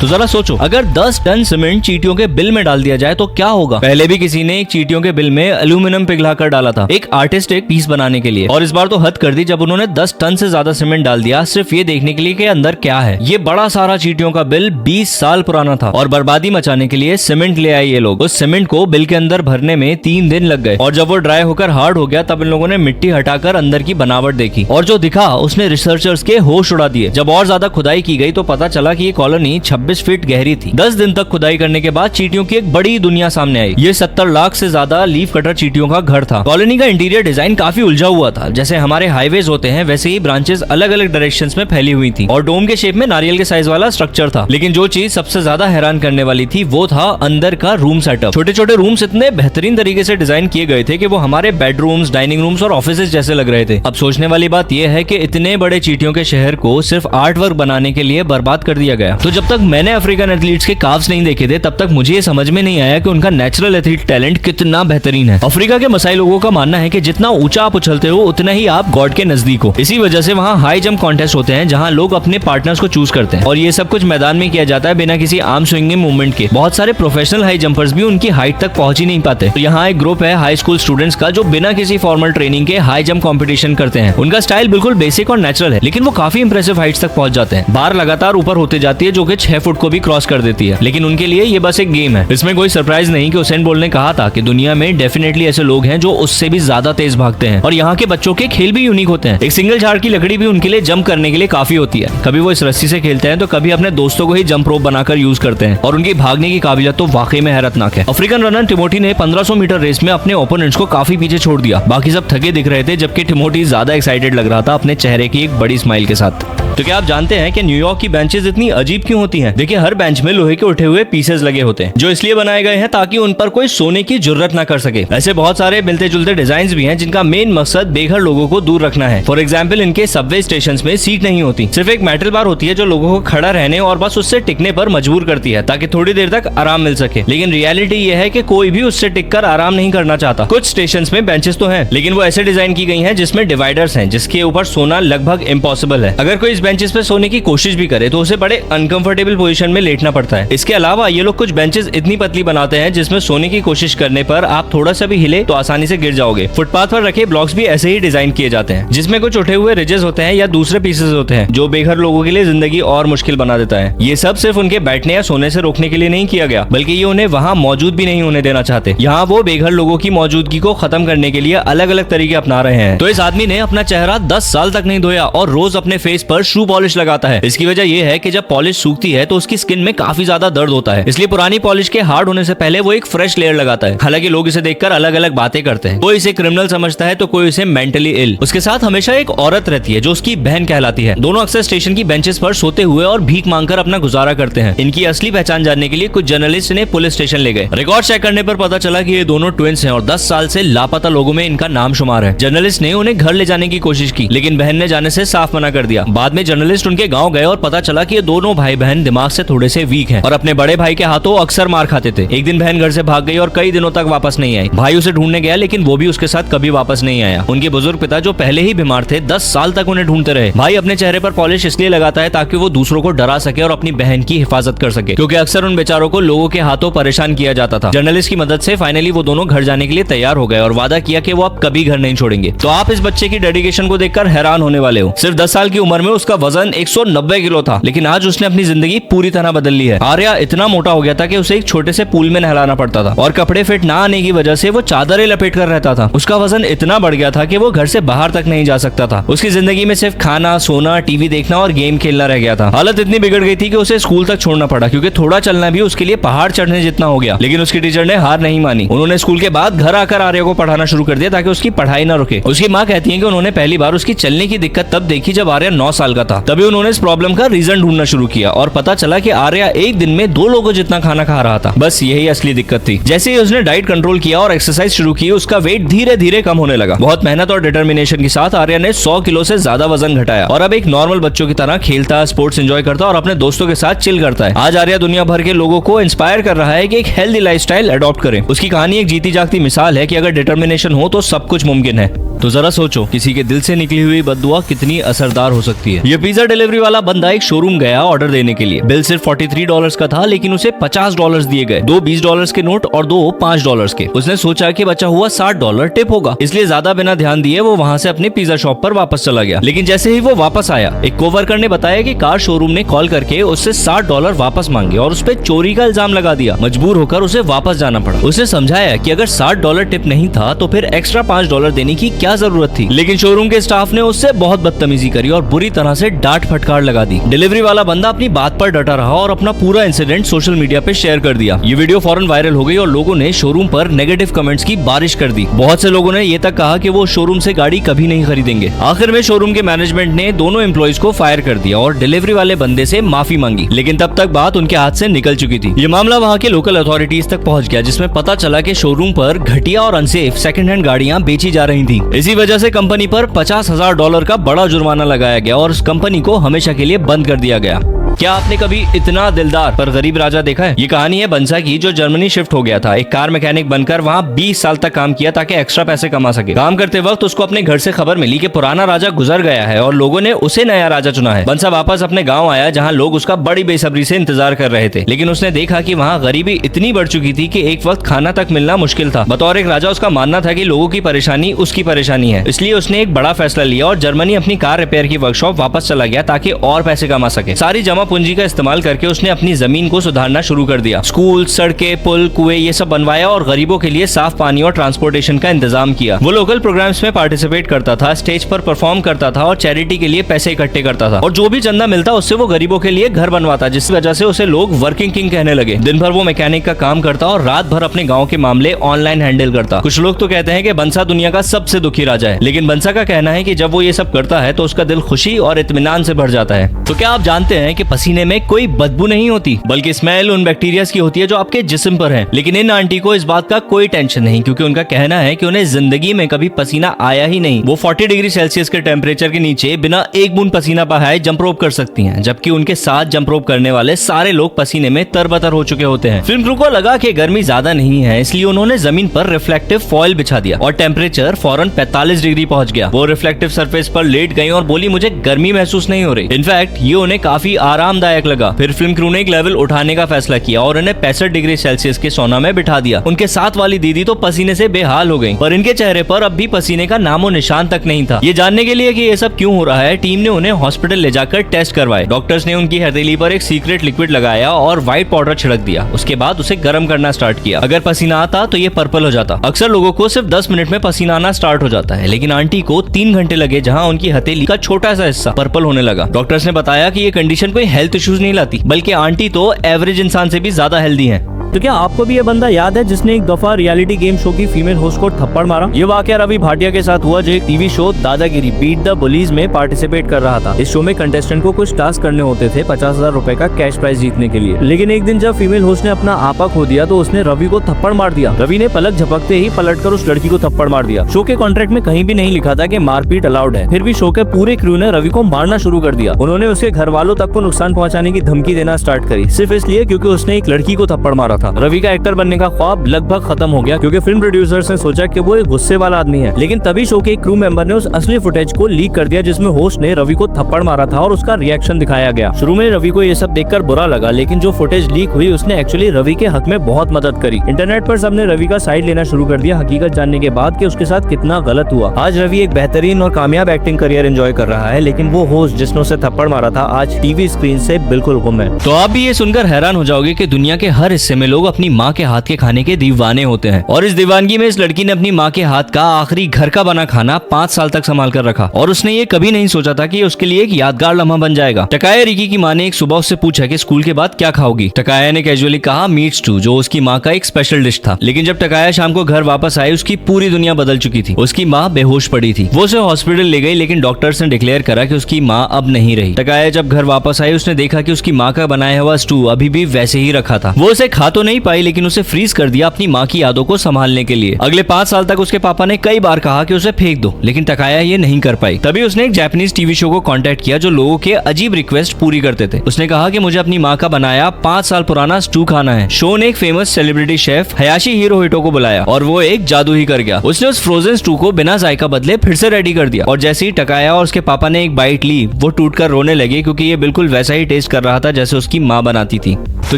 तो जरा सोचो, अगर 10 टन सीमेंट चींटियों के बिल में डाल दिया जाए तो क्या होगा। पहले भी किसी ने एक चींटियों के बिल में एल्यूमिनियम पिघलाकर डाला था, एक आर्टिस्टिक पीस बनाने के लिए, और इस बार तो हद कर दी जब उन्होंने 10 टन से ज्यादा सीमेंट डाल दिया सिर्फ ये देखने के लिए कि अंदर क्या है। ये बड़ा सारा चींटियों का बिल 20 साल पुराना था और बर्बादी मचाने के लिए सीमेंट ले आए ये लोग। उस सीमेंट को बिल के अंदर भरने में 3 दिन लग गए और जब वो ड्राई होकर हार्ड हो गया तब इन लोगों ने मिट्टी हटाकर अंदर की बनावट देखी और जो दिखा उसने रिसर्चर्स के होश उड़ा दिए। जब और ज्यादा खुदाई की गई तो पता चला कि ये कॉलोनी 26 फीट गहरी थी। 10 दिन तक खुदाई करने के बाद चींटियों की एक बड़ी दुनिया सामने आई। ये 70 लाख से ज्यादा लीफ कटर चींटियों का घर था। कॉलोनी का इंटीरियर डिजाइन काफी उलझा हुआ था, जैसे हमारे हाईवेज होते हैं वैसे ही ब्रांचेस अलग अलग डायरेक्शंस में फैली हुई थी और डोम के शेप में नारियल के साइज वाला स्ट्रक्चर था। लेकिन जो चीज सबसे ज्यादा हैरान करने वाली थी वो था अंदर का रूम सेटअप। छोटे छोटे रूम्स इतने बेहतरीन तरीके से डिजाइन किए गए थे कि वो हमारे बेडरूम्स, डाइनिंग रूम्स और ऑफिसेज जैसे लग रहे थे। अब सोचने वाली बात यह है कि इतने बड़े चींटियों के शहर को सिर्फ आर्ट वर्क बनाने के लिए बर्बाद कर दिया गया। तो जब तक मैंने अफ्रीकन एथलीट्स के काव्स नहीं देखे थे तब तक मुझे ये समझ में नहीं आया कि उनका नेचुरल एथलीट टैलेंट कितना बेहतरीन है। अफ्रीका के मसाई लोगों का मानना है कि जितना ऊंचा आप उछलते हो उतना ही आप गॉड के नजदीक हो। इसी वजह से वहाँ हाई जंप कॉन्टेस्ट होते हैं जहाँ लोग अपने पार्टनर्स को चूज करते हैं और ये सब कुछ मैदान में किया जाता है बिना किसी आर्म स्विंगिंग मूवमेंट के। बहुत सारे प्रोफेशनल हाई जंपर्स भी उनकी हाइट तक पहुंच ही नहीं पाते। तो यहाँ एक ग्रुप है हाई स्कूल स्टूडेंट्स का जो बिना किसी फॉर्मल ट्रेनिंग के हाई जंप कॉम्पिटिशन करते हैं। उनका स्टाइल बिल्कुल बेसिक और नेचुरल है लेकिन वो काफी इंप्रेसिव हाइट्स तक पहुंच जाते हैं। बार लगातार ऊपर होते जाती है जो कि 6 फुट को भी क्रॉस कर देती है। लेकिन उनके लिए ये बस एक गेम है। इसमें कोई सरप्राइज नहीं कि उसेन बोल्ट ने कहा था कि दुनिया में डेफिनेटली ऐसे लोग हैं जो उससे भी ज्यादा तेज भागते हैं और यहाँ के बच्चों के खेल भी यूनिक होते हैं। एक सिंगल झाड़ की लकड़ी भी उनके लिए जंप करने के लिए काफी होती है। कभी वो इस रस्सी से खेलते हैं तो कभी अपने दोस्तों को ही जंप रोप बनाकर यूज करते हैं और उनकी भागने की काबिलियत तो वाकई में हैरतनाक है। अफ्रीकन रनर टिमोटी ने 1500 मीटर रेस में अपने ओपोनेंट्स को काफी पीछे छोड़ दिया। बाकी सब थके दिख रहे थे जबकि टिमोटी ज्यादा एक्साइटेड लग रहा था अपने चेहरे की एक बड़ी स्माइल के साथ। तो क्या आप जानते हैं कि न्यूयॉर्क की बेंचेस इतनी अजीब क्यों होती हैं? देखिए, हर बेंच में लोहे के उठे हुए पीसेस लगे होते हैं जो इसलिए बनाए गए हैं ताकि उन पर कोई सोने की जरूरत ना कर सके। ऐसे बहुत सारे मिलते जुलते डिजाइन भी हैं जिनका मेन मकसद बेघर लोगों को दूर रखना है। फॉर एग्जाम्पल, इनके सबवे स्टेशन में सीट नहीं होती, सिर्फ एक मेटल बार होती है जो लोगों को खड़ा रहने और बस उससे टिकने पर मजबूर करती है ताकि थोड़ी देर तक आराम मिल सके। लेकिन रियलिटी ये है कि कोई भी उससे टिककर आराम नहीं करना चाहता। कुछ स्टेशन में बेंचेस तो हैं लेकिन वो ऐसे डिजाइन की गई हैं जिसमें डिवाइडर्स हैं जिसके ऊपर सोना लगभग इम्पॉसिबल है। अगर कोई इस बेंचेस पे सोने की कोशिश भी करे तो उसे बड़े अनकंफर्टेबल पोजीशन में लेटना पड़ता है। इसके अलावा ये लोग कुछ बेंचेस इतनी पतली बनाते हैं जिसमें सोने की कोशिश करने पर आप थोड़ा सा भी हिले तो आसानी से गिर जाओगे। फुटपाथ पर रखे ब्लॉक्स भी ऐसे ही डिजाइन किए जाते हैं जिसमें कुछ उठे हुए रिजेस होते हैं या दूसरे पीसेस होते हैं जो बेघर लोगों के लिए जिंदगी और मुश्किल बना देता है। ये सब सिर्फ उनके बैठने या सोने से रोकने के लिए नहीं किया गया बल्कि ये उन्हें वहाँ मौजूद भी नहीं होने देना चाहते। यहाँ वो बेघर लोगों की मौजूदगी को खत्म करने के लिए अलग अलग तरीके अपना रहे हैं। तो इस आदमी ने अपना चेहरा 10 साल तक नहीं धोया और रोज अपने फेस पर शू पॉलिश लगाता है। इसकी वजह यह है कि जब पॉलिश सूखती है तो उसकी स्किन में काफी ज्यादा दर्द होता है, इसलिए पुरानी पॉलिश के हार्ड होने से पहले वो एक फ्रेश लेयर लगाता है। हालांकि लोग इसे देखकर अलग अलग बातें करते हैं, कोई इसे क्रिमिनल समझता है तो कोई इसे मेंटली इल। उसके साथ हमेशा एक औरत रहती है जो उसकी बहन कहलाती है। दोनों अक्सर स्टेशन की बेंचेस पर सोते हुए और भीख मांगकर अपना गुजारा करते हैं। इनकी असली पहचान जानने के लिए कुछ जर्नलिस्ट ने पुलिस स्टेशन ले गए। रिकॉर्ड चेक करने पर पता चला कि ये दोनों ट्विंस हैं और 10 साल से लापता लोगों में इनका नाम शुमार है। जर्नलिस्ट ने उन्हें घर ले जाने की कोशिश की लेकिन बहन ने जाने से साफ मना कर दिया। बाद में जर्नलिस्ट उनके गाँव गए और पता चला कि ये दोनों भाई बहन दिमाग से थोड़े से वीक हैं और अपने बड़े भाई के हाथों अक्सर मार खाते थे। एक दिन बहन घर से भाग गई और कई दिनों तक वापस नहीं आई। भाई उसे ढूंढने गया लेकिन वो भी उसके साथ कभी वापस नहीं आया। उनके बुजुर्ग पिता जो पहले ही बीमार थे 10 साल तक उन्हें ढूंढते रहे। भाई अपने चेहरे पर पॉलिश इसलिए लगाता है ताकि वो दूसरों को डरा सके और अपनी बहन की हिफाजत कर सके क्योंकि अक्सर उन बेचारों को लोगों के हाथों परेशान किया जाता था। जर्नलिस्ट की मदद से फाइनली वो दोनों घर जाने के लिए तैयार हो गए और वादा किया कि वो अब कभी घर नहीं छोड़ेंगे। तो आप इस बच्चे की डेडिकेशन को देखकर हैरान होने वाले हो। सिर्फ 10 साल की उम्र में उसका वजन 190 किलो था लेकिन आज उसने अपनी जिंदगी पूरी तरह बदल ली है। आर्या इतना मोटा हो गया था कि उसे एक छोटे से पूल में नहलाना पड़ता था और कपड़े फिट ना आने की वजह से वो चादरें लपेट कर रहता था। उसका वजन इतना बढ़ गया था कि वो घर से बाहर तक नहीं जा सकता था। उसकी जिंदगी में सिर्फ खाना, सोना, टीवी देखना और गेम खेलना रह गया था। हालत इतनी बिगड़ गई थी कि उसे स्कूल तक छोड़ना पड़ा क्योंकि थोड़ा चलना भी उसके लिए पहाड़ चढ़ने जितना हो गया। लेकिन उसकी टीचर ने हार नहीं मानी। उन्होंने स्कूल के बाद घर आकर आर्या को पढ़ाना शुरू कर दिया ताकि उसकी पढ़ाई न रुके। उसकी माँ कहती है कि उन्होंने पहली बार उसकी चलने की दिक्कत तब देखी जब आर्या 9 साल का था। तभी उन्होंने इस प्रॉब्लम का रीजन ढूंढना शुरू किया और पता चला कि आर्या एक दिन में 2 लोगों जितना खाना खा रहा था। बस यही असली दिक्कत थी। जैसे ही उसने डाइट कंट्रोल किया और एक्सरसाइज शुरू की उसका वेट धीरे धीरे कम होने लगा। बहुत मेहनत और डिटर्मिनेशन के साथ आर्या ने 100 किलो से ज्यादा वजन घटाया और अब एक नॉर्मल बच्चों की तरह खेलता, स्पोर्ट्स एंजॉय करता और अपने दोस्तों के साथ चिल करता है। आज आर्या दुनिया भर के लोगों को इंस्पायर कर रहा है कि एक हेल्दी लाइफस्टाइल अडॉप्ट करें। उसकी कहानी एक जीती जागती मिसाल है कि अगर डिटर्मिनेशन हो तो सब कुछ मुमकिन है। तो जरा सोचो किसी के दिल से निकली हुई बद्दुआ कितनी असरदार हो सकती है। ये पिज्जा डिलीवरी वाला बंदा एक शोरूम गया ऑर्डर देने के लिए। बिल सिर्फ $43 का था, लेकिन उसे $50 दिए गए, 2 $20 के नोट और 2 $5 के। उसने सोचा कि बचा हुआ $60 टिप होगा, इसलिए ज्यादा बिना ध्यान दिए वो वहाँ से अपने पिज्जा शॉप पर वापस चला गया। लेकिन जैसे ही वो वापस आया, एक कोवर्कर ने बताया कि कार शोरूम ने कॉल करके उससे $60 वापस मांगे और उस पर चोरी का इल्जाम लगा दिया। मजबूर होकर उसे वापस जाना पड़ा। उसे समझाया कि अगर $60 टिप नहीं था तो फिर एक्स्ट्रा $5 देने की क्या जरूरत थी, लेकिन शोरूम के स्टाफ ने उससे बहुत बदतमीजी करी और बुरी तरह से डांट फटकार लगा दी। डिलीवरी वाला बंदा अपनी बात पर डटा रहा और अपना पूरा इंसिडेंट सोशल मीडिया पे शेयर कर दिया। ये वीडियो फौरन वायरल हो गई और लोगों ने शोरूम पर नेगेटिव कमेंट्स की बारिश कर दी। बहुत से लोगों ने ये तक कहा कि वो शोरूम से गाड़ी कभी नहीं खरीदेंगे। आखिर में शोरूम के मैनेजमेंट ने दोनों एम्प्लॉइज को फायर कर दिया और डिलीवरी वाले बंदे से माफी मांगी, लेकिन तब तक बात उनके हाथ से निकल चुकी थी। ये मामला वहाँ के लोकल अथॉरिटीज तक पहुँच गया, जिसमें पता चला कि शोरूम पर घटिया और अनसेफ सेकंड हैंड गाड़ियाँ बेची जा रही थी। इसी वजह से कंपनी पर $50,000 का बड़ा जुर्माना लगाया गया और उस कंपनी को हमेशा के लिए बंद कर दिया गया। क्या आपने कभी इतना दिलदार पर गरीब राजा देखा है? ये कहानी है बंसा की, जो जर्मनी शिफ्ट हो गया था। एक कार मैकेनिक बनकर वहाँ 20 साल तक काम किया ताकि एक्स्ट्रा पैसे कमा सके। काम करते वक्त उसको अपने घर से खबर मिली कि पुराना राजा गुजर गया है और लोगों ने उसे नया राजा चुना है। बंसा वापस अपने गाँव आया, जहाँ लोग उसका बड़ी बेसब्री से इंतजार कर रहे थे, लेकिन उसने देखा कि वहाँ गरीबी इतनी बढ़ चुकी थी कि एक वक्त खाना तक मिलना मुश्किल था। बतौर एक राजा उसका मानना था कि लोगों की परेशानी उसकी परेशानी है, इसलिए उसने एक बड़ा फैसला लिया और जर्मनी अपनी कार रिपेयर की वर्कशॉप वापस चला गया ताकि और पैसे कमा सके। सारी जमा पूंजी का इस्तेमाल करके उसने अपनी जमीन को सुधारना शुरू कर दिया। स्कूल, सड़कें, पुल, कुएं ये सब बनवाया और गरीबों के लिए साफ पानी और ट्रांसपोर्टेशन का इंतजाम किया। वो लोकल प्रोग्राम्स में पार्टिसिपेट करता था, स्टेज पर परफॉर्म करता था और चैरिटी के लिए पैसे इकट्ठे करता था, और जो भी चंदा मिलता उससे वो गरीबों के लिए घर बनवाता, जिस वजह से उसे लोग वर्किंग किंग कहने लगे। दिन भर वो मैकेनिक का काम करता और रात भर अपने गाँव के मामले ऑनलाइन हैंडल करता। कुछ लोग तो कहते हैं कि बंसा दुनिया का सबसे दुखी राजा है, लेकिन बंसा का कहना है कि जब वो ये सब करता है तो उसका दिल खुशी और इत्मीनान से भर जाता है। तो क्या आप जानते हैं कि पसीने में कोई बदबू नहीं होती, बल्कि स्मेल उन बैक्टीरिया की होती है जो आपके जिस्म पर है। लेकिन इन आंटी को इस बात का कोई टेंशन नहीं, क्योंकि उनका कहना है कि उन्हें जिंदगी में कभी पसीना आया ही नहीं। वो 40 डिग्री सेल्सियस के टेम्परेचर के नीचे बिना एक बूंद पसीना बहाए जंप रोप कर सकती हैं, जबकि उनके साथ जंप रोप करने वाले सारे लोग पसीने में तरबतर हो चुके होते हैं। फिल्म क्रू को लगा कि गर्मी ज्यादा नहीं है, इसलिए उन्होंने जमीन पर रिफ्लेक्टिव फॉइल बिछा दिया और टेम्परेचर फौरन 45 डिग्री पहुंच गया। वो रिफ्लेक्टिव सरफेस पर लेट गई और बोली, मुझे गर्मी महसूस नहीं हो रही। इनफैक्ट ये उन्हें काफी आरामदायक लगा। फिर फिल्म क्रू ने एक लेवल उठाने का फैसला किया और उन्हें 65 डिग्री सेल्सियस के सोना में बिठा दिया। उनके साथ वाली दीदी तो पसीने से बेहाल हो गई, पर इनके चेहरे पर अब भी पसीने का नामो निशान तक नहीं था। ये जानने के लिए कि ये सब क्यों हो रहा है, टीम ने उन्हें हॉस्पिटल ले जाकर टेस्ट करवाए। डॉक्टर्स ने उनकी हथेली पर एक सीक्रेट लिक्विड लगाया और व्हाइट पाउडर छिड़क दिया। उसके बाद उसे गर्म करना स्टार्ट किया। अगर पसीना आता तो ये पर्पल हो जाता। अक्सर लोगों को सिर्फ 10 मिनट में पसीना आना स्टार्ट हो जाता है, लेकिन आंटी को 3 घंटे लगे, जहाँ उनकी हथेली का छोटा सा हिस्सा पर्पल होने लगा। डॉक्टर्स ने बताया कि ये कंडीशन कोई हेल्थ इश्यूज नहीं लाती, बल्कि आंटी तो एवरेज इंसान से भी ज्यादा हेल्दी है। तो क्या आपको भी ये बंदा याद है जिसने एक दफा रियलिटी गेम शो की फीमेल होस्ट को थप्पड़ मारा? ये वाकया रवि भाटिया के साथ हुआ, जो एक टीवी शो दादागिरी बीट द बुलीज में पार्टिसिपेट कर रहा था। इस शो में कंटेस्टेंट को कुछ टास्क करने होते थे 50,000 रुपए का कैश प्राइज जीतने के लिए। लेकिन एक दिन जब फीमेल होस्ट ने अपना आपा खो दिया तो उसने रवि को थप्पड़ मार दिया। रवि ने पलक झपकते ही पलटकर उस लड़की को थप्पड़ मार दिया। शो के कॉन्ट्रैक्ट में कहीं भी नहीं लिखा था कि मारपीट अलाउड है, फिर भी शो के पूरे क्रू ने रवि को मारना शुरू कर दिया। उन्होंने उसके घर वालों तक को नुकसान पहुँचाने की धमकी देना स्टार्ट करी, सिर्फ इसलिए क्योंकि उसने एक लड़की को थप्पड़ मारा था। रवि का एक्टर बनने का ख्वाब लगभग खत्म हो गया, क्योंकि फिल्म प्रोड्यूसर्स ने सोचा कि वो एक गुस्से वाला आदमी है। लेकिन तभी शो के एक क्रू मेंबर ने उस असली फुटेज को लीक कर दिया, जिसमें होस्ट ने रवि को थप्पड़ मारा था और उसका रिएक्शन दिखाया गया। शुरू में रवि को ये सब देखकर बुरा लगा, लेकिन जो फुटेज लीक हुई उसने एक्चुअली रवि के हक में बहुत मदद करी। इंटरनेट पर सबने रवि का साइड लेना शुरू कर दिया, हकीकत जानने के बाद कि उसके साथ कितना गलत हुआ। आज रवि एक बेहतरीन और कामयाब एक्टिंग करियर एंजॉय कर रहा है, लेकिन वो होस्ट जिसने उसे थप्पड़ मारा था आज टीवी स्क्रीन से बिल्कुल गुम है। तो आप भी ये सुनकर हैरान हो जाओगे कि दुनिया के हर हिस्से में लोग अपनी माँ के हाथ के खाने के दीवाने होते हैं, और इस दीवानगी में इस लड़की ने अपनी माँ के हाथ का आखिरी घर का बना खाना 5 साल तक संभाल कर रखा, और उसने ये कभी नहीं सोचा था कि उसके लिए एक यादगार लम्हा बन जाएगा। टकाया रिकी की माँ ने एक सुबह उससे पूछा कि स्कूल के बाद क्या खाओगी। टकाया ने कैजुअली कहा मीट स्टू, जो उसकी माँ का एक स्पेशल डिश था। लेकिन जब टकाया शाम को घर वापस आई, उसकी पूरी दुनिया बदल चुकी थी। उसकी माँ बेहोश पड़ी थी। वो उसे हॉस्पिटल ले गई, लेकिन डॉक्टर्स ने डिक्लेयर करा कि उसकी माँ अब नहीं रही। टकाया जब घर वापस आई, उसने देखा कि उसकी माँ का बनाया हुआ स्टू अभी भी वैसे ही रखा था। वो उसे खा तो तो नहीं पाई, लेकिन उसे फ्रीज कर दिया अपनी माँ की यादों को संभालने के लिए। अगले 5 साल तक उसके पापा ने कई बार कहा कि उसे फेंक दो, लेकिन टकाया ये नहीं कर पाई। तभी उसने एक जापानीज टीवी शो को कांटेक्ट किया जो लोगों के अजीब रिक्वेस्ट पूरी करते थे। उसने कहा कि मुझे अपनी माँ का बनाया 5 साल पुराना स्टू खाना है। शो ने एक famous celebrity chef Hayashi Hirohito को बुलाया और वो एक जादू ही कर गया। उसने उस फ्रोजन स्टू को बिना जायका बदले फिर से रेडी कर दिया, और जैसे ही टकाया और उसके पापा ने एक बाइट ली, वो टूटकर रोने लगे क्योंकि ये बिल्कुल वैसा ही टेस्ट कर रहा था जैसे उसकी माँ बनाती थी। तो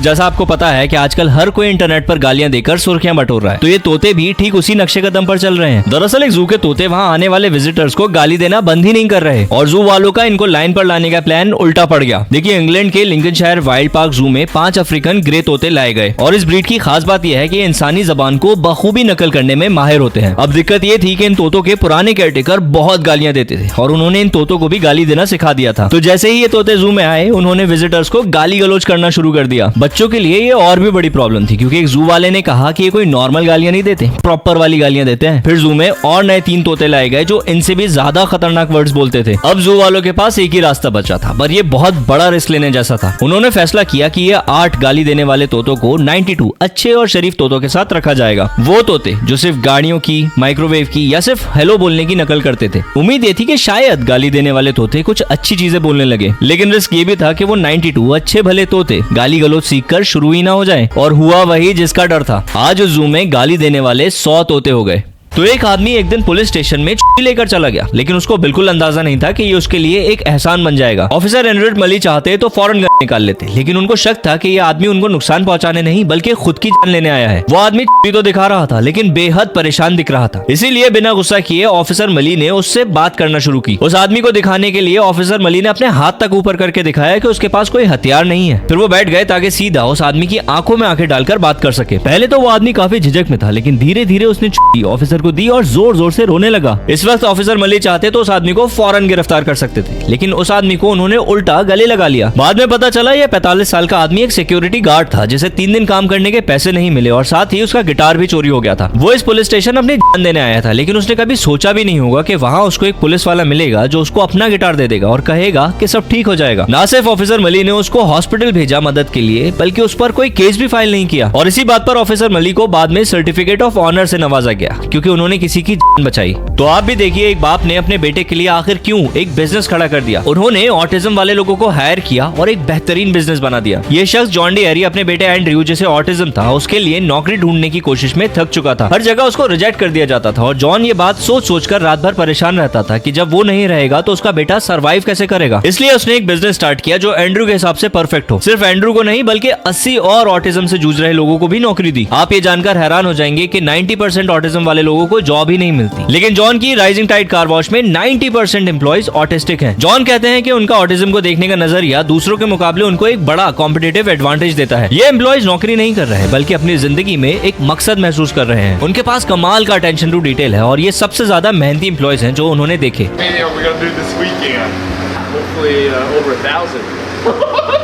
जैसा आपको पता है कि आजकल हर कोई इंटरनेट पर गालियां देकर सुर्खियां बटोर रहा है, तो ये तोते भी ठीक उसी नक्शे कदम पर चल रहे हैं। दरअसल एक जू के तोते वहां आने वाले विजिटर्स को गाली देना बंद ही नहीं कर रहे, और जू वालों का इनको लाइन पर लाने का प्लान उल्टा पड़ गया। देखिए, इंग्लैंड के लिंकनशायर वाइल्ड पार्क जू में 5 अफ्रीकन ग्रे तोते लाए गए, और इस ब्रीड की खास बात यह है कि इंसानी जबान को बखूबी नकल करने में माहिर होते हैं। अब दिक्कत ये थी कि इन तोतों के पुराने केयरटेकर बहुत गालियां देते थे, और उन्होंने इन तोतों को भी गाली देना सिखा दिया था। तो जैसे ही ये तोते जू में आए, उन्होंने विजिटर्स को गाली गलौज करना शुरू कर दिया। बच्चों के लिए ये और भी बड़ी प्रॉब्लम थी, क्योंकि एक जू वाले ने कहा कि ये कोई नॉर्मल गालियां नहीं देते, प्रॉपर वाली गालियां देते हैं। फिर जू में और नए 3 तोते लाए गए जो इनसे भी ज्यादा खतरनाक वर्ड्स बोलते थे। अब जू वालों के पास एक ही रास्ता बचा था, पर ये बहुत बड़ा रिस्क लेने जैसा था। उन्होंने फैसला किया कि ये 8 गाली देने वाले तोतों को 92 अच्छे और शरीफ तोतों के साथ रखा जाएगा। वो तोते जो सिर्फ गाड़ियों की, माइक्रोवेव की या सिर्फ हेलो बोलने की नकल करते थे। उम्मीद ये थी कि शायद गाली देने वाले तोते कुछ अच्छी चीजें बोलने लगे, लेकिन रिस्क ये भी था कि वो 92 अच्छे भले तोते गाली गलौज सीखकर शुरू ही ना हो जाए। और हुआ वही जिसका डर था। आज उस जू में गाली देने वाले 100 तोते हो गए। तो एक आदमी एक दिन पुलिस स्टेशन में छुट्टी लेकर चला गया, लेकिन उसको बिल्कुल अंदाजा नहीं था कि ये उसके लिए एक एहसान बन जाएगा। ऑफिसर एनरिड मली चाहते तो फौरन गन निकाल लेते, लेकिन उनको शक था कि ये आदमी उनको नुकसान पहुंचाने नहीं बल्कि खुद की जान लेने आया है। वो आदमी छुट्टी तो दिखा रहा था, लेकिन बेहद परेशान दिख रहा था। इसीलिए बिना गुस्सा किए ऑफिसर मली ने उससे बात करना शुरू की। उस आदमी को दिखाने के लिए ऑफिसर मली ने अपने हाथ तक ऊपर करके दिखाया कि उसके पास कोई हथियार नहीं है। फिर वो बैठ गए ताकि सीधा उस आदमी की आंखों में आंखें डालकर बात कर सके। पहले तो वो आदमी काफी झिझक में था, लेकिन धीरे धीरे उसने छुट्टी ऑफिसर को दी और जोर जोर से रोने लगा। इस वक्त ऑफिसर मली चाहते तो उस आदमी को फौरन गिरफ्तार कर सकते थे, लेकिन उस आदमी को उन्होंने उल्टा गले लगा लिया। बाद में पता चला यह 45 साल का आदमी एक सिक्योरिटी गार्ड था, जिसे 3 दिन काम करने के पैसे नहीं मिले और साथ ही उसका गिटार भी चोरी हो गया था। वो इस पुलिस स्टेशन अपनी जान देने आया था, लेकिन उसने कभी सोचा भी नहीं होगा कि वहाँ उसको एक पुलिस वाला मिलेगा जो उसको अपना गिटार दे देगा और कहेगा कि सब ठीक हो जाएगा। ना सिर्फ ऑफिसर मली ने उसको हॉस्पिटल भेजा मदद के लिए, बल्कि उस पर कोई केस भी फाइल नहीं किया। और इसी बात पर ऑफिसर मली को बाद में सर्टिफिकेट ऑफ ऑनर से नवाजा गया, क्योंकि उन्होंने किसी की जान बचाई। तो आप भी देखिए, एक बाप ने अपने बेटे के लिए आखिर क्यों एक बिजनेस खड़ा कर दिया। उन्होंने ऑटिज्म वाले लोगों को हायर किया और एक बेहतरीन बिजनेस बना दिया। ये शख्स जॉन डी एरी अपने बेटे एंड्रयू, जिसे ऑटिज्म था, उसके लिए नौकरी ढूंढने की कोशिश में थक चुका था। हर जगह उसको रिजेक्ट कर दिया जाता था और जॉन ये बात सोच सोचकर रात भर परेशान रहता था कि जब वो नहीं रहेगा तो उसका बेटा सर्वाइव कैसे करेगा। इसलिए उसने एक बिजनेस स्टार्ट किया जो एंड्रयू के हिसाब से परफेक्ट हो। सिर्फ एंड्रयू को नहीं बल्कि 80 और ऑटिज्म से जूझ रहे लोगों को भी नौकरी दी। आप ये जानकर हैरान हो जाएंगे कि 90% ऑटिज्म वाले लोगों को जॉब ही नहीं मिलती। लेकिन जॉन की राइजिंग टाइड कार वॉश में 90% एम्प्लॉइज ऑटिस्टिक हैं। जॉन कहते हैं कि उनका ऑटिज्म को देखने का नजरिया दूसरों के मुकाबले उनको एक बड़ा कॉम्पिटिटिव एडवांटेज देता है। ये एम्प्लॉइज नौकरी नहीं कर रहे हैं, बल्कि अपनी जिंदगी में एक मकसद महसूस कर रहे हैं। उनके पास कमाल का अटेंशन टू डिटेल है और ये सबसे ज्यादा मेहनती एम्प्लॉइज हैं जो उन्होंने देखे। We're gonna do this weekend. Hopefully over 1,000.